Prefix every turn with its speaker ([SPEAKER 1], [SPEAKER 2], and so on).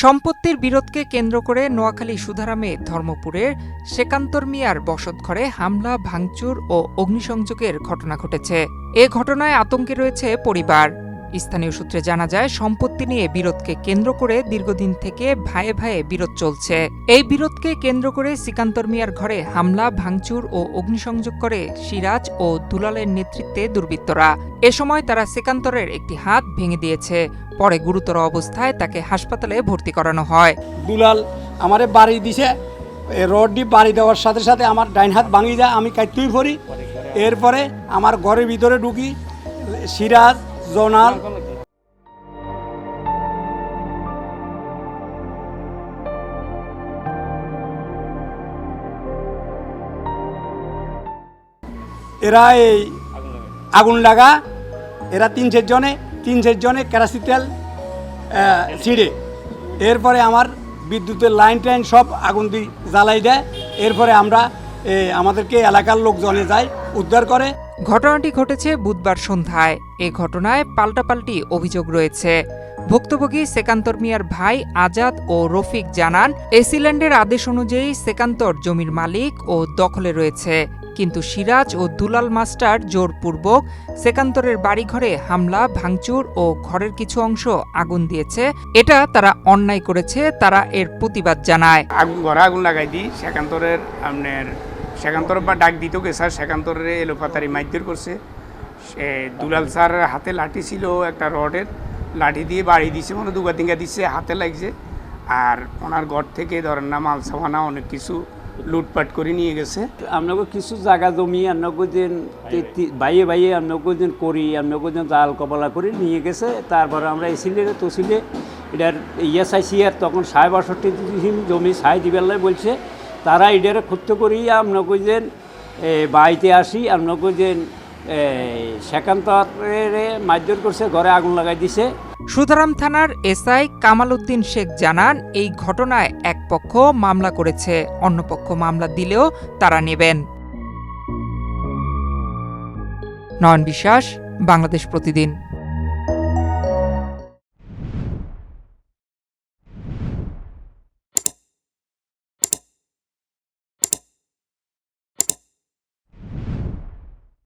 [SPEAKER 1] সম্পত্তির বিরোধকে কেন্দ্র করে নোয়াখালী সুধারামে ধর্মপুরের সেকান্তর মিয়ার বসতঘরে হামলা, ভাঙচুর ও অগ্নিসংযোগের ঘটনা ঘটেছে। এ ঘটনায় আতঙ্কে রয়েছে পরিবার। স্থানীয় সূত্রে জানা যায়, সম্পত্তি নিয়ে বিরোধকে কেন্দ্র করে দীর্ঘদিন থেকে ভাইয়ে ভাইয়ে বিরোধ চলছে। এই বিরোধকে কেন্দ্র করে সিকান্তর মিয়ার ঘরে হামলা, ভাঙচুর ও অগ্নিসংযোগ করে সিরাজ ও দুলালের নেতৃত্বে দুর্বৃত্তরা। এ সময় তারা সেকান্তরের একটি হাত ভেঙে দিয়েছে। পরে গুরুতর অবস্থায় তাকে হাসপাতালে ভর্তি করানো হয়।
[SPEAKER 2] দুলাল আমারে বাড়ি দিছে, রড দিয়ে বাড়ি দেওয়ার সাথে সাথে আমার ডাইন হাত ভাঙি যায়, আমি কাটতেই পড়ি। এরপরে আমার ঘরের ভিতরে ঢুকি সিরাজ, জোনাল, এরা এই আগুন লাগা, এরা তিন চারজনে কেরাসিন তেল ছিঁড়ে, এরপরে আমার বিদ্যুতের লাইন টাইন সব আগুন দিয়ে জ্বালাই দেয়। এরপরে আমরা আমাদেরকে এলাকার লোকজনে যায়, উদ্ধার করে।
[SPEAKER 1] ঘটনাটি ঘটেছে বুধবার সন্ধ্যায়। এ ঘটনায় পাল্টাপাল্টি অভিযোগ রয়েছে। ভুক্তভোগী সেকান্তর মিয়ার ভাই আজাদ ও রফিক জানান, এসিল্যান্ডের আদেশ অনুযায়ী সেকান্তর জমির মালিক ও দখলে রয়েছে, কিন্তু সিরাজ ও দুলাল মাস্টার জোরপূর্বক সেকান্তরের বাড়িঘরে হামলা, ভাঙচুর ও ঘরের কিছু অংশ আগুন দিয়েছে। এটা তারা অন্যায় করেছে, তারা এর প্রতিবাদ জানায়।
[SPEAKER 3] ঘরে আগুন লাগাই দিই সেকান্তরের সেকান্তর বা ডাক দিত গে স্যার, সেকান্তরের এলোপাতারি মাইর করছে। সে দুলাল স্যার হাতে লাঠি ছিল, একটা রডের লাঠি দিয়ে বাড়ি দিছে, মানে দুগা তিঙ্গা দিচ্ছে, হাতে লাগছে। আর ওনার ঘর থেকে ধরেন না মাল সামানা অনেক কিছু লুটপাট করে নিয়ে গেছে।
[SPEAKER 4] আপনাকে কিছু জায়গা জমি আপনাকে যে বাইয়ে বাইয়ে আপনাকে যে করি, আপনাকে যে জাল কবলা করে নিয়ে গেছে। তারপরে আমরা এসিলে তসিলে এটার চাইছি, আর তখন ৬৫ জমি সাই দিবেলাই বলছে। তারা এটার ক্ষত্য করি আপনাকে যে বাড়িতে আসি, আপনাকে যে সেকান্তরে মারধর করছে, ঘরে আগুন লাগাই দিছে।
[SPEAKER 1] সুধারাম থানার এসআই কামাল উদ্দিন শেখ জানান, এই ঘটনায় এক পক্ষ মামলা করেছে, অন্য পক্ষ মামলা দিলেও তারা নেবেন। নয়ন বিশ্বাস, বাংলাদেশ প্রতিদিন।